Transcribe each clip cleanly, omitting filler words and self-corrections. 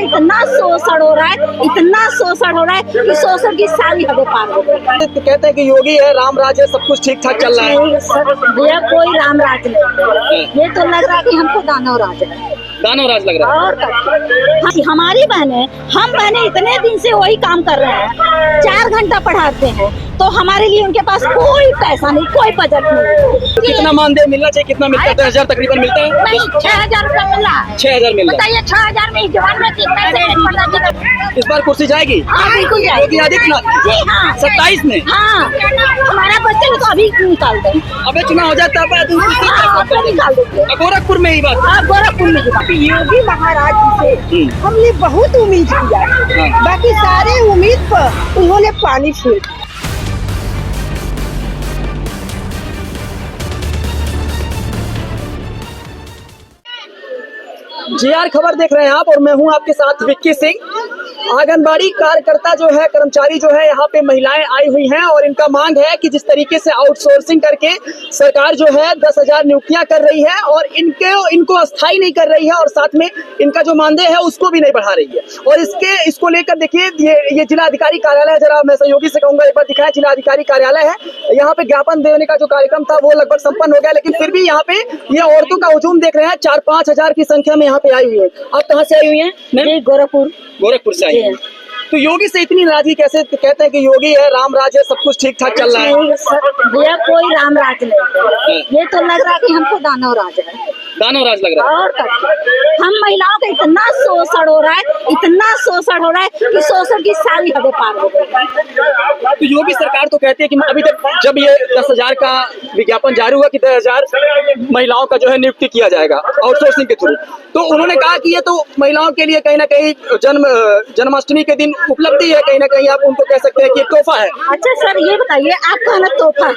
इतना शोषण हो रहा है, इतना शोषण हो रहा है कि शोषण की सारी हदें पार हो गई। तो कहते हैं कि योगी है, राम राज है, सब कुछ ठीक ठाक चल रहा है। भैया कोई राम राज नहीं, ये तो लग रहा है कि हमको दानव राज है, दानव राज लग रहा है। और हमारी बहनें, हम बहनें इतने दिन से वही काम कर रहे हैं, 4 घंटा पढ़ाते हैं, तो हमारे लिए उनके पास कोई पैसा नहीं, कोई बजट नहीं। कितना मानदेय मिलना चाहिए, कितना मिलता है? 10,000 तकरीबन मिलता है। नहीं, 6,000 रुपया मिल रहा है। 6,000 मिल रहा है। बताइए 6,000 में जवान में कितने से? इस बार कुर्सी जाएगी? हाँ बिल्कुल जाएगी। योगी आदित्यनाथ जी हाँ, 27 में। हाँ, हमारा बच्चे तो अभी निकाल दें। अबे चुनाव हो जाता है तो निकाल देंगे। गोरखपुर में ही बात। हाँ, गोरखपुर में ही बात। योगी महाराज जी से हमने बहुत उम्मीद किया, बाकी सारे उम्मीद पर उन्होंने पानी फेर। जीआर खबर देख रहे हैं आप, और मैं हूं आपके साथ विक्की सिंह। आंगनबाड़ी कार्यकर्ता जो है, कर्मचारी जो है, यहाँ पे महिलाएं आई हुई हैं और इनका मांग है कि जिस तरीके से आउटसोर्सिंग करके सरकार जो है 10,000 नियुक्तियां कर रही है और इनको अस्थायी नहीं कर रही है, और साथ में इनका जो मानदेय है उसको भी नहीं बढ़ा रही है। और इसको लेकर देखिए, ये जिला अधिकारी कार्यालय है। जरा मैं सहयोगी से कहूंगा एक बार दिखाएं, जिला अधिकारी कार्यालय है। यहाँ पे ज्ञापन देने का जो कार्यक्रम था वो लगभग संपन्न हो गया, लेकिन फिर भी यहाँ पे ये औरतों का हुजूम देख रहे हैं। 4-5 हजार की संख्या में यहाँ पे आई हुई है। आप कहाँ से आई हुई है? गोरखपुर से आई है। तो योगी से इतनी नाराजगी कैसे? कहते हैं कि योगी है, राम राज है, सब कुछ ठीक ठाक चल रहा है। भैया कोई राम राज नहीं, ये तो लग रहा है कि हमको दानव राज है, दानव राज लग रहा है। और हम महिलाओं का इतना शोषण हो रहा है, इतना शोषण हो रहा है कि शोषण की सारी हदें पार हो गई। तो योगी सरकार तो कहती है कि अभी तक जब ये 10,000 का विज्ञापन जारी हुआ कि 10,000 महिलाओं का जो है नियुक्ति किया जाएगा आउटसोर्सिंग के थ्रू, तो उन्होंने कहा कि ये तो महिलाओं के लिए कहीं ना कहीं जन्माष्टमी के दिन उपलब्धि है, कहीं ना कहीं आप उनको कह सकते हैं कि तोहफा है। अच्छा सर, ये बताइए, आपका ना तोहफा,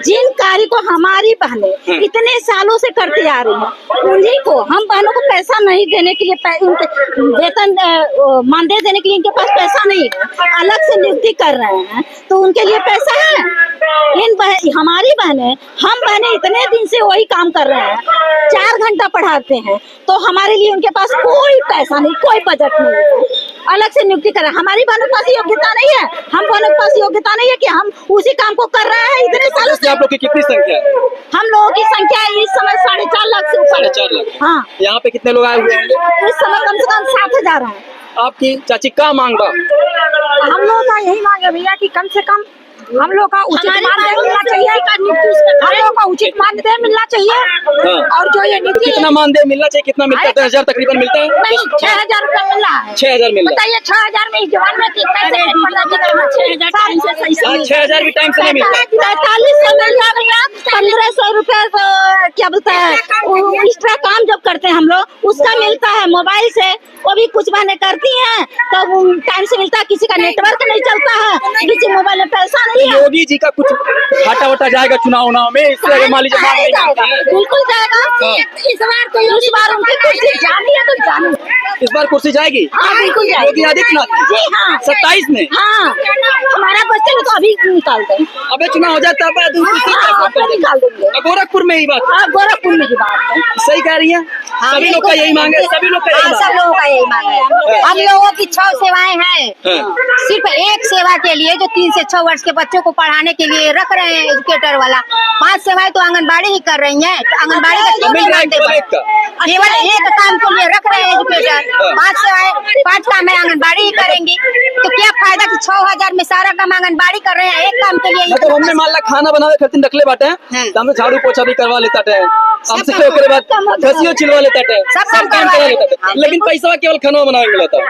जिन कार्य को हमारी बहनें इतने सालों से करती आ रही हैं, उन्हीं को हम बहनों को पैसा नहीं देने के लिए, वेतन मानदेय देने के लिए इनके पास पैसा नहीं है, अलग से नियुक्ति कर रहे हैं, तो उनके लिए पैसा है? हमारी बहनें, हम बहनें इतने दिन से वही काम कर रहे हैं, 4 घंटा पढ़ाते हैं, तो हमारे लिए उनके पास कोई पैसा नहीं, कोई बजट नहीं, अलग से नियुक्ति कर रहे हैं। हमारी बहनों के पास योग्यता नहीं है, हम बहनों के पास योग्यता नहीं है कि हम उसी काम को कर रहे हैं इतने सालों से। आप लोग की कितनी संख्या है? हम लोगों की संख्या इस समय 4.5 लाख से ऊपर है। 4.5 लाख। हाँ, यहाँ पे कितने लोग आए हुए हैं? इस समय कम से कम 7,000 है। आपकी चाची का मांग बा? हम लोग का यही मांग है भैया कि कम से कम हम लोग का उचित मानदेय मिलना चाहिए, हम लोग का उचित मानदेय मिलना चाहिए। और जो ये नियुक्ति, कितना मानदेय मिलना चाहिए, कितना मिलता है? 10,000 तकरीबन मिलता है। नहीं, 6,000 रुपया मिल रहा है। 6,000 मिल रहा है। बताइए 6,000 में जवान में कितने से? 6,000 भी टाइम से नहीं मिलता है। 4500 मिल रहा भैया, 1,500 रुपया क्या बोलता है, एक्स्ट्रा काम जब करते हैं हम लोग उसका मिलता है। मोबाइल से वो भी कुछ बहनें करती हैं तो टाइम से मिलता है, किसी का नेटवर्क नहीं चलता है, किसी मोबाइल में पैसा नहीं है। योगी जी का कुछ घाटा वाटा जाएगा चुनाव में, इससे मान लीजिए मांग नहीं करते हैं। बिल्कुल जाएगा। इस बार उनकी कुर्सी जानी है तो जानी। इस बार कुर्सी जाएगी? हाँ बिल्कुल जाएगी। योगी आदित्यनाथ जी हाँ, 27 में। हाँ, हमारा बच्चे तो अभी निकाल दें। अबे चुनाव हो जाता है तो निकाल देंगे। गोरखपुर में ही बात। हाँ, गोरखपुर में की बात है। सही कह रही है। सभी लोग का यही मांग है, सभी लोग का यही मांग है। सब लोगों का यही मांग है। हम लोगों की 6 सेवाएं हैं, सिर्फ एक सेवा के लिए जो 3 से 6 वर्ष के बच्चों को पढ़ाने के लिए रख रहे हैं एजुकेटर वाला। 5 सेवाएं तो आंगनबाड़ी ही कर रही हैं, तो आंगनबाड़ी का क्यों नहीं मानते? केवल एक काम के लिए रख रहे हैं एजुकेटर, 5 सेवाएं, 5 काम है आंगनबाड़ी ही करेंगी, तो क्या फायदा कि 6,000 में सारा काम आंगनबाड़ी कर रहे हैं, एक काम के लिए। तो हमने मान ला खाना बनावे खातिर रखले बाटे हैं, तो हमसे झाड़ू पोछा भी करवा लेता है, हमसे ओकरे बाद घसियो चिलवा लेता है, सब काम करवा लेता है, लेकिन पैसा केवल खाना बनावे मिलता है।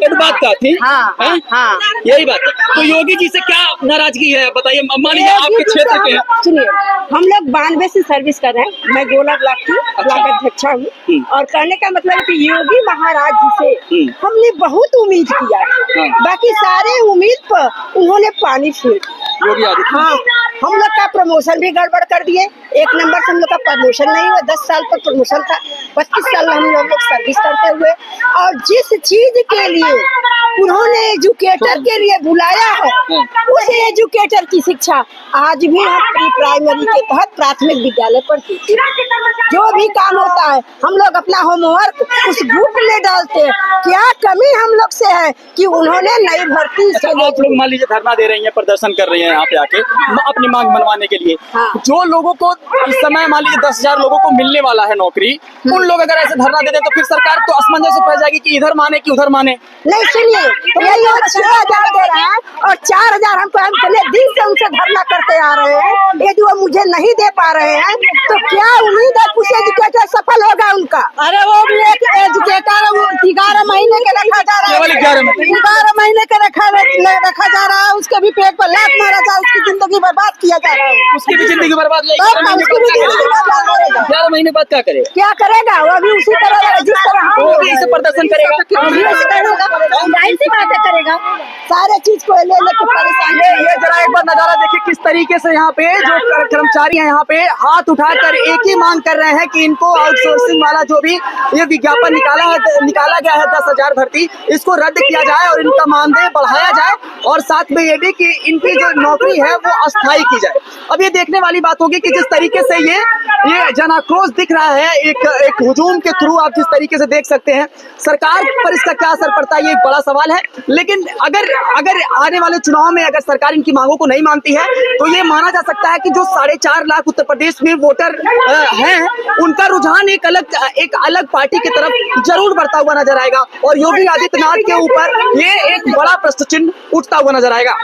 तो बात क्या थी? हाँ, यही बात है। तो योगी जी से क्या नाराजगी है बताइए? मान लीजिए आपके क्षेत्र के हैं। सुनिए, हम लोग 92 से सर्विस कर रहे हैं। मैं गोला ब्लॉक की ब्लॉक अध्यक्षा हूँ, और कहने का मतलब है कि योगी महाराज जी से हमने बहुत उम्मीद किया, बाकी सारे उम्मीद पर उन्होंने पानी फेर। योगी आदित्यनाथ। हाँ, हम लोग का प्रमोशन भी गड़बड़ कर दिए। 1 नंबर से हम लोग का प्रमोशन नहीं हुआ। 10 साल पर प्रमोशन था, 25 साल हम लोग सर्विस करते हुए, और जिस चीज के लिए उन्होंने एजुकेटर के लिए बुलाया है, उस एजुकेटर की शिक्षा आज भी हम प्री प्राइमरी के तहत प्राथमिक विद्यालय पढ़ते हैं। जो भी काम होता है हम लोग अपना होमवर्क उस ग्रुप में डालते हैं। क्या कमी हम लोग से है कि उन्होंने नई भर्ती अच्छा, आप लोग मान लीजिए धरना दे रही हैं, प्रदर्शन कर रही हैं यहाँ पे आके अपनी मांग मनवाने के लिए। हाँ। जो लोगों को इस समय मान लीजिए 10,000 लोगों को मिलने वाला है नौकरी, उन लोग अगर ऐसे धरना दे दें तो फिर सरकार तो असमंजस में पड़ जाएगी कि इधर माने कि उधर माने। नहीं सुनिए, ये लोग 6,000 दे रहे हैं और 4,000 हम पहले दिन से उनसे धरना करते आ रहे हैं। यदि वो मुझे नहीं दे पा रहे हैं तो क्या उम्मीद है कुछ एजुकेटर सफल होगा उनका? अरे वो भी एक एजुकेटर 11 महीने के रखा जा रहा है, केवल 11 महीने 11 महीने के रखा जा रहा है। उसके भी पेट पर लात मारा जा, उसकी जिंदगी बर्बाद किया जा रहा है। उसकी भी जिंदगी बर्बाद हो तब जाएगी। उसकी भी जिंदगी बर्बाद करेगा। 11 महीने बाद क्या करेगा? क्या करेगा? वो भी उसी तरह जिस तरह हम वो लोग भी इसे हैं। प्रदर्शन करेगा। जाहिर सी बात है करेगा। सारे चीज को ले लेके परेशान ये जरा एक बार नजारा देखिए किस तरीके से यहाँ पे जो कर्मचारी हैं यहाँ पे हाथ उठाकर एक ही मांग कर रहे हैं कि इनको आउटसोर्सिंग वाला जो भी ये विज्ञापन निकाला गया है 10,000 भर्ती, इसको रद्द किया जाए और इनका मानदेय बढ़ाया जाए और साथ में ये भी कि इनकी जो नौकरी है वो अस्थायी की जाए। अब ये देखने वाली बात होगी कि जिस तरीके से ये जन आक्रोश दिख रहा है एक हुजूम के थ्रू, आप जिस तरीके से देख सकते हैं, सरकार पर इसका क्या असर पड़ता है ये एक बड़ा सवाल है। लेकिन अगर आने वाले चुनाव में अगर सरकार इनकी मांगों को नहीं मानती है तो ये माना जा सकता है कि जो 4.5 लाख उत्तर प्रदेश में वोटर हैं, उनका रुझान एक अलग पार्टी की तरफ जरूर बढ़ता हुआ नजर आएगा और योगी आदित्यनाथ के ऊपर ये एक बड़ा प्रश्न चिन्ह उठता हुआ नजर आएगा।